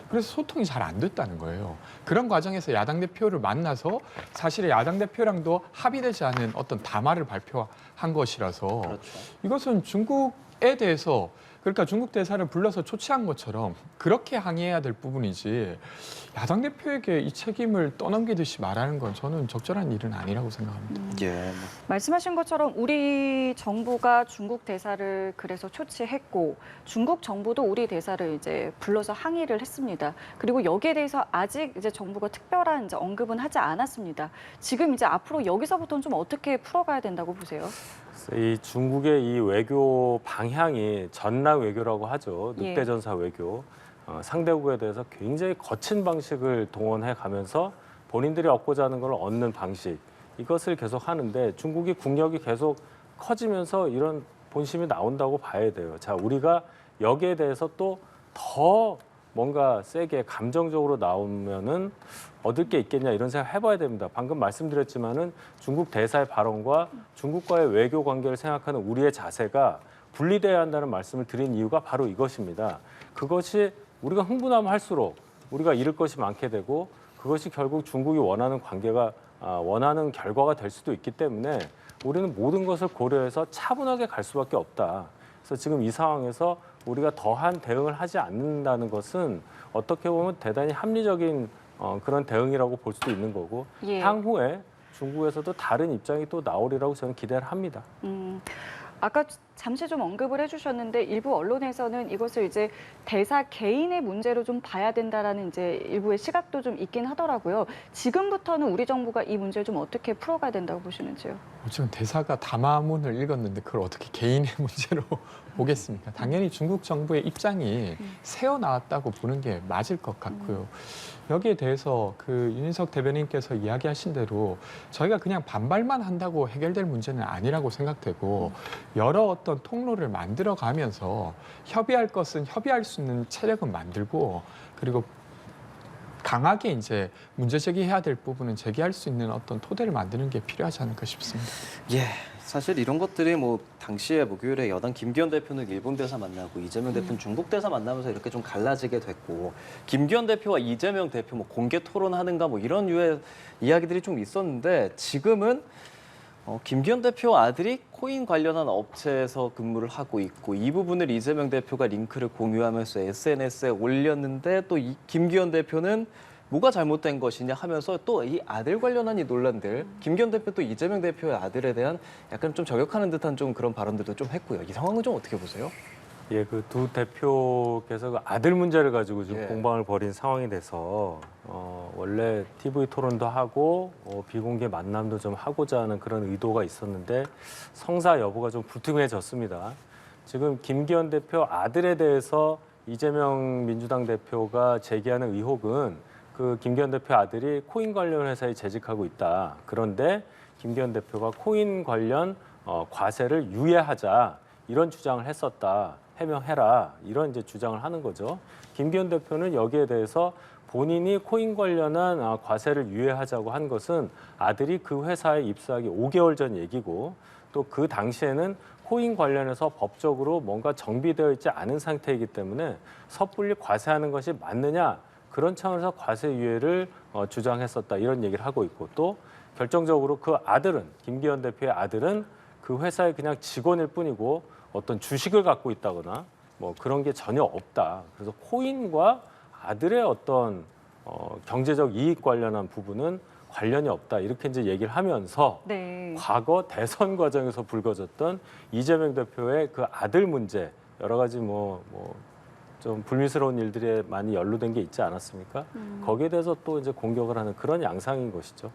그래서 소통이 잘 안 됐다는 거예요. 그런 과정에서 야당 대표를 만나서 사실 야당 대표랑도 합의되지 않은 어떤 담화를 발표한 것이라서 그렇죠. 이것은 중국에 대해서 그러니까 중국 대사를 불러서 초치한 것처럼 그렇게 항의해야 될 부분이지 야당 대표에게 이 책임을 떠넘기듯이 말하는 건 저는 적절한 일은 아니라고 생각합니다. 예. 말씀하신 것처럼 우리 정부가 중국 대사를 그래서 초치했고 중국 정부도 우리 대사를 이제 불러서 항의를 했습니다. 그리고 여기에 대해서 아직 이제 정부가 특별한 이제 언급은 하지 않았습니다. 지금 이제 앞으로 여기서부터는 좀 어떻게 풀어가야 된다고 보세요? 이 중국의 이 외교 방향이 전랑 외교라고 하죠. 예. 늑대전사 외교. 상대국에 대해서 굉장히 거친 방식을 동원해 가면서 본인들이 얻고자 하는 걸 얻는 방식. 이것을 계속 하는데 중국이 국력이 계속 커지면서 이런 본심이 나온다고 봐야 돼요. 자, 우리가 여기에 대해서 또 더 뭔가 세게 감정적으로 나오면은 얻을 게 있겠냐 이런 생각 해봐야 됩니다. 방금 말씀드렸지만은 중국 대사의 발언과 중국과의 외교 관계를 생각하는 우리의 자세가 분리돼야 한다는 말씀을 드린 이유가 바로 이것입니다. 그것이 우리가 흥분하면 할수록 우리가 잃을 것이 많게 되고 그것이 결국 중국이 원하는 관계가 원하는 결과가 될 수도 있기 때문에 우리는 모든 것을 고려해서 차분하게 갈 수밖에 없다. 그래서 지금 이 상황에서 우리가 더한 대응을 하지 않는다는 것은 어떻게 보면 대단히 합리적인 그런 대응이라고 볼 수도 있는 거고 예. 향후에 중국에서도 다른 입장이 또 나오리라고 저는 기대를 합니다. 아까 잠시 좀 언급을 해주셨는데 일부 언론에서는 이것을 이제 대사 개인의 문제로 좀 봐야 된다라는 이제 일부의 시각도 좀 있긴 하더라고요. 지금부터는 우리 정부가 이 문제를 좀 어떻게 풀어가야 된다고 보시는지요? 지금 대사가 담화문을 읽었는데 그걸 어떻게 개인의 문제로 보겠습니까? 당연히 중국 정부의 입장이 새어 나왔다고 보는 게 맞을 것 같고요. 여기에 대해서 그 윤희석 대변인께서 이야기하신 대로 저희가 그냥 반발만 한다고 해결될 문제는 아니라고 생각되고 여러 어떤 통로를 만들어 가면서 협의할 것은 협의할 수 있는 체력은 만들고 그리고 강하게 이제 문제 제기해야 될 부분은 제기할 수 있는 어떤 토대를 만드는 게 필요하지 않을까 싶습니다. 예, 사실 이런 것들이 뭐 당시에 목요일에 여당 김기현 대표는 일본 대사 만나고 이재명 대표는 중국 대사 만나면서 이렇게 좀 갈라지게 됐고 김기현 대표와 이재명 대표 뭐 공개 토론하는가 뭐 이런 유의 이야기들이 좀 있었는데 지금은 김기현 대표 아들이 코인 관련한 업체에서 근무를 하고 있고 이 부분을 이재명 대표가 링크를 공유하면서 SNS에 올렸는데 또 이 김기현 대표는 뭐가 잘못된 것이냐 하면서 또 이 아들 관련한 이 논란들 김기현 대표 또 이재명 대표의 아들에 대한 약간 좀 저격하는 듯한 좀 그런 발언들도 좀 했고요. 이 상황은 좀 어떻게 보세요? 예, 그 두 대표께서 그 아들 문제를 가지고 지금 예. 공방을 벌인 상황이 돼서 원래 TV 토론도 하고 비공개 만남도 좀 하고자 하는 그런 의도가 있었는데 성사 여부가 좀 불투명해졌습니다. 지금 김기현 대표 아들에 대해서 이재명 민주당 대표가 제기하는 의혹은 그 김기현 대표 아들이 코인 관련 회사에 재직하고 있다. 그런데 김기현 대표가 코인 관련 과세를 유예하자 이런 주장을 했었다. 해명해라 이런 이제 주장을 하는 거죠. 김기현 대표는 여기에 대해서 본인이 코인 관련한 과세를 유예하자고 한 것은 아들이 그 회사에 입사하기 5개월 전 얘기고 또 그 당시에는 코인 관련해서 법적으로 뭔가 정비되어 있지 않은 상태이기 때문에 섣불리 과세하는 것이 맞느냐 그런 차원에서 과세 유예를 주장했었다 이런 얘기를 하고 있고 또 결정적으로 그 아들은 김기현 대표의 아들은 그 회사의 그냥 직원일 뿐이고 어떤 주식을 갖고 있다거나 뭐 그런 게 전혀 없다. 그래서 코인과 아들의 어떤 경제적 이익 관련한 부분은 관련이 없다. 이렇게 이제 얘기를 하면서 네. 과거 대선 과정에서 불거졌던 이재명 대표의 그 아들 문제 여러 가지 좀 불미스러운 일들에 많이 연루된 게 있지 않았습니까? 거기에 대해서 또 이제 공격을 하는 그런 양상인 것이죠.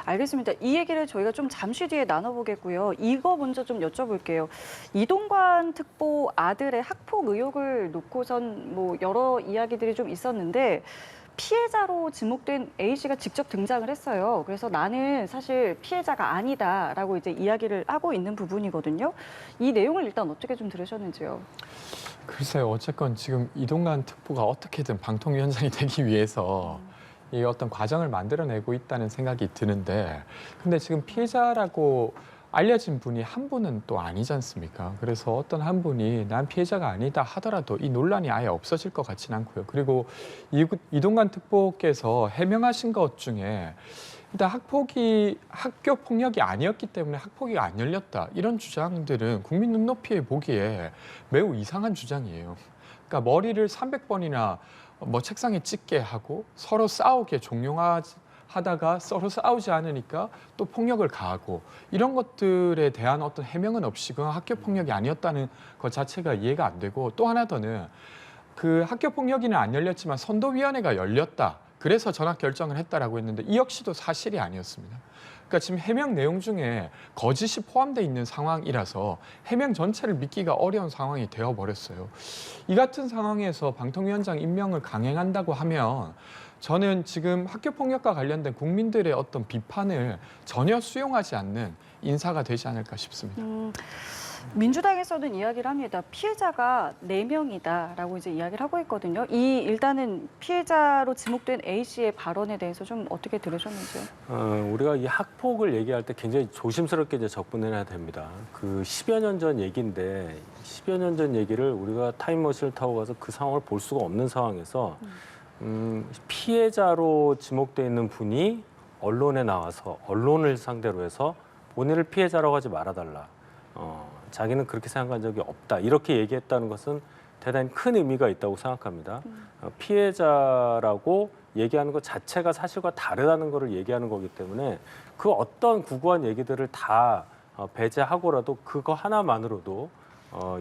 알겠습니다. 이 얘기를 저희가 좀 잠시 뒤에 나눠보겠고요. 이거 먼저 좀 여쭤볼게요. 이동관 특보 아들의 학폭 의혹을 놓고선 뭐 여러 이야기들이 좀 있었는데 피해자로 지목된 A 씨가 직접 등장을 했어요. 그래서 나는 사실 피해자가 아니다라고 이제 이야기를 하고 있는 부분이거든요. 이 내용을 일단 어떻게 좀 들으셨는지요? 글쎄요, 어쨌건 지금 이동관 특보가 어떻게든 방통위원장이 되기 위해서 이 어떤 과정을 만들어내고 있다는 생각이 드는데, 근데 지금 피해자라고 알려진 분이 한 분은 또 아니지 않습니까? 그래서 어떤 한 분이 난 피해자가 아니다 하더라도 이 논란이 아예 없어질 것 같지는 않고요. 그리고 이동관 특보께서 해명하신 것 중에 일단 학폭이 학교 폭력이 아니었기 때문에 학폭위가 안 열렸다 이런 주장들은 국민 눈높이에 보기에 매우 이상한 주장이에요. 그러니까 머리를 300번이나 뭐 책상에 찍게 하고 서로 싸우게 종용하다가 서로 싸우지 않으니까 또 폭력을 가하고 이런 것들에 대한 어떤 해명은 없이 그건 학교 폭력이 아니었다는 것 자체가 이해가 안 되고, 또 하나 더는 그 학교 폭력위는 안 열렸지만 선도위원회가 열렸다. 그래서 전학 결정을 했다라고 했는데 이 역시도 사실이 아니었습니다. 그러니까 지금 해명 내용 중에 거짓이 포함되어 있는 상황이라서 해명 전체를 믿기가 어려운 상황이 되어버렸어요. 이 같은 상황에서 방통위원장 임명을 강행한다고 하면 저는 지금 학교폭력과 관련된 국민들의 어떤 비판을 전혀 수용하지 않는 인사가 되지 않을까 싶습니다. 민주당에서는 이야기를 합니다. 피해자가 4명이다라고 이제 이야기를 하고 있거든요. 이 일단은 피해자로 지목된 A 씨의 발언에 대해서 좀 어떻게 들으셨는지요? 우리가 이 학폭을 얘기할 때 굉장히 조심스럽게 이제 접근해야 됩니다. 그 10여 년 전 얘기인데 10여 년 전 얘기를 우리가 타임머신을 타고 가서 그 상황을 볼 수가 없는 상황에서 피해자로 지목돼 있는 분이 언론에 나와서 언론을 상대로 해서 본인을 피해자라고 하지 말아달라. 자기는 그렇게 생각한 적이 없다. 이렇게 얘기했다는 것은 대단히 큰 의미가 있다고 생각합니다. 피해자라고 얘기하는 것 자체가 사실과 다르다는 것을 얘기하는 거기 때문에 그 어떤 구구한 얘기들을 다 배제하고라도 그거 하나만으로도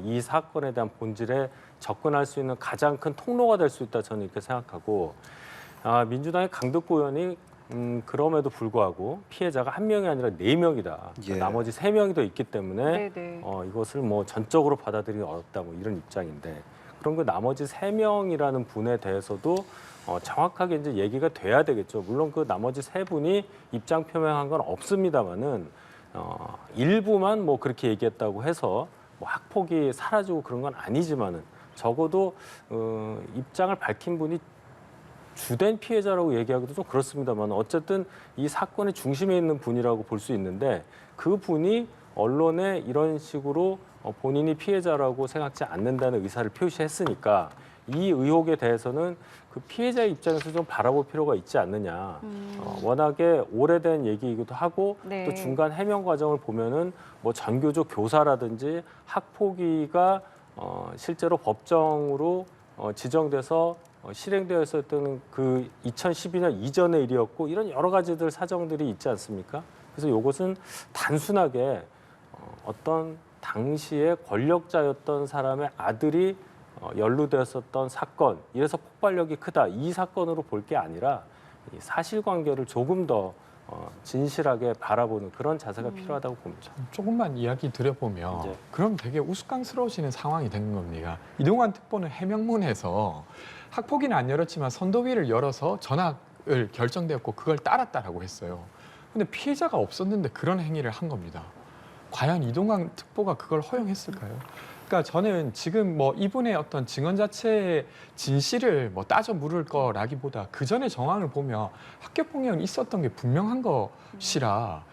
이 사건에 대한 본질에 접근할 수 있는 가장 큰 통로가 될 수 있다 저는 이렇게 생각하고 민주당의 강덕구 의원이 그럼에도 불구하고 피해자가 한 명이 아니라 4명이다. 예. 나머지 3명이 더 있기 때문에 네네. 이것을 뭐 전적으로 받아들이기 어렵다 뭐 이런 입장인데 그럼 그 나머지 3명이라는 분에 대해서도 정확하게 이제 얘기가 돼야 되겠죠. 물론 그 나머지 3분이 입장 표명한 건 없습니다만은 일부만 뭐 그렇게 얘기했다고 해서 뭐 학폭이 사라지고 그런 건 아니지만은 적어도 입장을 밝힌 분이 주된 피해자라고 얘기하기도 좀 그렇습니다만 어쨌든 이 사건의 중심에 있는 분이라고 볼 수 있는데 그 분이 언론에 이런 식으로 본인이 피해자라고 생각지 않는다는 의사를 표시했으니까 이 의혹에 대해서는 그 피해자의 입장에서 좀 바라볼 필요가 있지 않느냐. 워낙에 오래된 얘기이기도 하고 네. 또 중간 해명 과정을 보면은 뭐 전교조 교사라든지 학폭위가 실제로 법정으로 지정돼서 실행되어 있었던 그 2012년 이전의 일이었고 이런 여러 가지들 사정들이 있지 않습니까? 그래서 이것은 단순하게 어떤 당시에 권력자였던 사람의 아들이 연루되었었던 사건, 이래서 폭발력이 크다 이 사건으로 볼 게 아니라 이 사실관계를 조금 더 진실하게 바라보는 그런 자세가 필요하다고 봅니다. 조금만 이야기 드려보면 네. 그럼 되게 우스꽝스러워지는 상황이 된 겁니다. 이동환 특보는 해명문에서 학폭위는 안 열었지만 선도위를 열어서 전학을 결정되었고 그걸 따랐다라고 했어요. 근데 피해자가 없었는데 그런 행위를 한 겁니다. 과연 이동환 특보가 그걸 허용했을까요? 그러니까 저는 지금 뭐 이분의 어떤 증언 자체의 진실을 뭐 따져 물을 거라기보다 그 전의 정황을 보면 학교 폭력은 있었던 게 분명한 것이라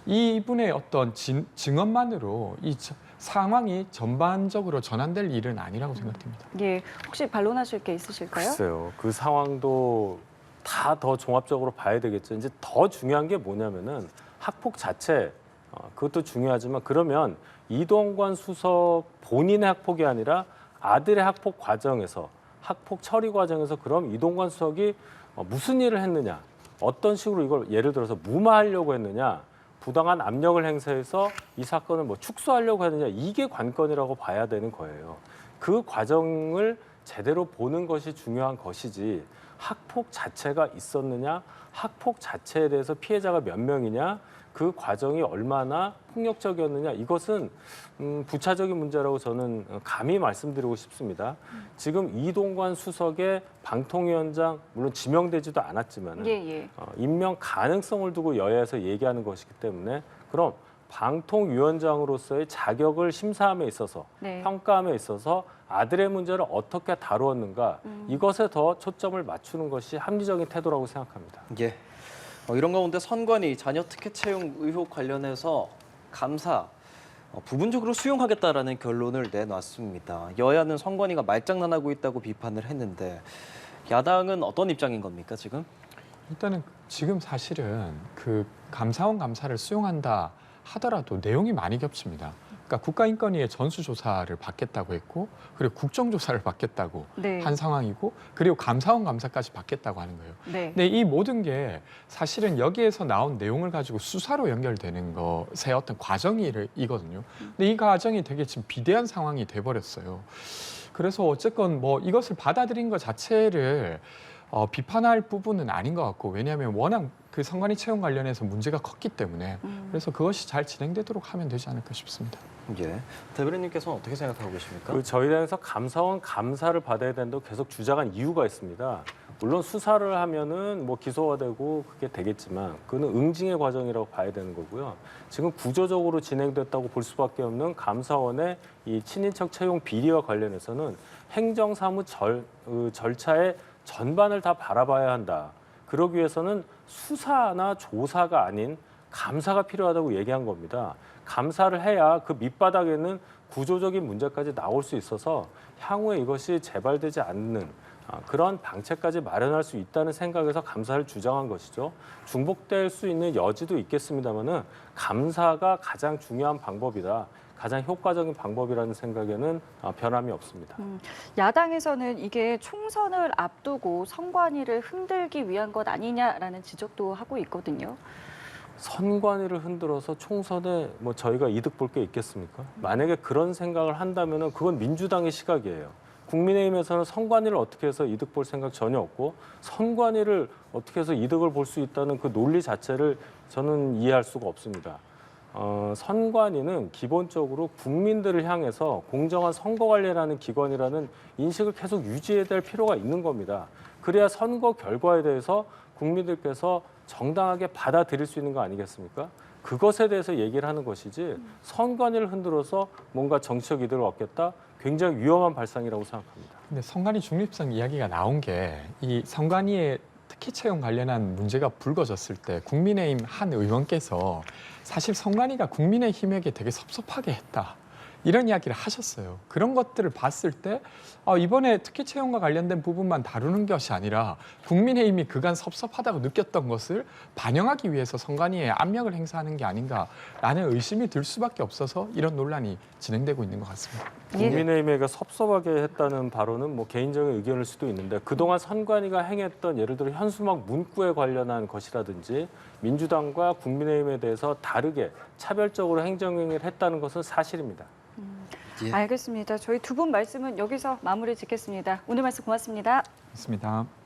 이분의 어떤 증언만으로 이 상황이 전반적으로 전환될 일은 아니라고 생각됩니다. 예, 혹시 반론하실 게 있으실까요? 글쎄요. 그 상황도 다 더 종합적으로 봐야 되겠죠. 이제 더 중요한 게 뭐냐면은 학폭 자체 그것도 중요하지만 그러면 이동관 수석 본인의 학폭이 아니라 아들의 학폭 과정에서 학폭 처리 과정에서 그럼 이동관 수석이 무슨 일을 했느냐, 어떤 식으로 이걸 예를 들어서 무마하려고 했느냐, 부당한 압력을 행사해서 이 사건을 뭐 축소하려고 했느냐, 이게 관건이라고 봐야 되는 거예요. 그 과정을 제대로 보는 것이 중요한 것이지 학폭 자체가 있었느냐, 학폭 자체에 대해서 피해자가 몇 명이냐, 그 과정이 얼마나 폭력적이었느냐, 이것은 부차적인 문제라고 저는 감히 말씀드리고 싶습니다. 지금 이동관 수석의 방통위원장 물론 지명되지도 않았지만 예. 임명 가능성을 두고 여야에서 얘기하는 것이기 때문에 그럼 방통위원장으로서의 자격을 심사함에 있어서 네. 평가함에 있어서 아들의 문제를 어떻게 다루었는가 이것에 더 초점을 맞추는 것이 합리적인 태도라고 생각합니다. 예. 이런 가운데 선관위 자녀 특혜 채용 의혹 관련해서 감사 부분적으로 수용하겠다라는 결론을 내놨습니다. 여야는 선관위가 말장난하고 있다고 비판을 했는데 야당은 어떤 입장인 겁니까 지금? 일단은 지금 사실은 그 감사원 감사를 수용한다 하더라도 내용이 많이 겹칩니다. 그러니까 국가인권위의 전수조사를 받겠다고 했고 그리고 국정조사를 받겠다고 네. 한 상황이고 그리고 감사원 감사까지 받겠다고 하는 거예요. 네. 근데 이 모든 게 사실은 여기에서 나온 내용을 가지고 수사로 연결되는 것의 어떤 과정이거든요. 근데 이 과정이 되게 지금 비대한 상황이 돼버렸어요. 그래서 어쨌건 뭐 이것을 받아들인 것 자체를 비판할 부분은 아닌 것 같고 왜냐하면 워낙 그 선관위 채용 관련해서 문제가 컸기 때문에 그래서 그것이 잘 진행되도록 하면 되지 않을까 싶습니다. 예. 대변인님께서는 어떻게 생각하고 계십니까? 그 저희 당에서 감사원 감사를 받아야 된다고 계속 주장한 이유가 있습니다. 물론 수사를 하면은 뭐 기소가 되고 그게 되겠지만 그거는 응징의 과정이라고 봐야 되는 거고요. 지금 구조적으로 진행됐다고 볼 수밖에 없는 감사원의 이 친인척 채용 비리와 관련해서는 행정사무 절차의 전반을 다 바라봐야 한다. 그러기 위해서는 수사나 조사가 아닌 감사가 필요하다고 얘기한 겁니다. 감사를 해야 그 밑바닥에는 구조적인 문제까지 나올 수 있어서 향후에 이것이 재발되지 않는 그런 방책까지 마련할 수 있다는 생각에서 감사를 주장한 것이죠. 중복될 수 있는 여지도 있겠습니다만은 감사가 가장 중요한 방법이다. 가장 효과적인 방법이라는 생각에는 변함이 없습니다. 야당에서는 이게 총선을 앞두고 선관위를 흔들기 위한 것 아니냐라는 지적도 하고 있거든요. 선관위를 흔들어서 총선에 뭐 저희가 이득 볼 게 있겠습니까? 만약에 그런 생각을 한다면은 그건 민주당의 시각이에요. 국민의힘에서는 선관위를 어떻게 해서 이득 볼 생각 전혀 없고 선관위를 어떻게 해서 이득을 볼 수 있다는 그 논리 자체를 저는 이해할 수가 없습니다. 선관위는 기본적으로 국민들을 향해서 공정한 선거관리라는 기관이라는 인식을 계속 유지해야 될 필요가 있는 겁니다. 그래야 선거 결과에 대해서 국민들께서 정당하게 받아들일 수 있는 거 아니겠습니까? 그것에 대해서 얘기를 하는 것이지 선관위를 흔들어서 뭔가 정치적 이득을 얻겠다? 굉장히 위험한 발상이라고 생각합니다. 근데 선관위 중립성 이야기가 나온 게 이 선관위의 특혜 채용 관련한 문제가 불거졌을 때 국민의힘 한 의원께서 사실 선관위가 국민의힘에게 되게 섭섭하게 했다. 이런 이야기를 하셨어요. 그런 것들을 봤을 때 이번에 특혜 채용과 관련된 부분만 다루는 것이 아니라 국민의힘이 그간 섭섭하다고 느꼈던 것을 반영하기 위해서 선관위에 압력을 행사하는 게 아닌가라는 의심이 들 수밖에 없어서 이런 논란이 진행되고 있는 것 같습니다. 국민의힘에게 섭섭하게 했다는 발언은 뭐 개인적인 의견일 수도 있는데 그동안 선관위가 행했던 예를 들어 현수막 문구에 관련한 것이라든지 민주당과 국민의힘에 대해서 다르게 차별적으로 행정행위를 했다는 것은 사실입니다. 알겠습니다. 저희 두 분 말씀은 여기서 마무리 짓겠습니다. 오늘 말씀 고맙습니다. 맞습니다.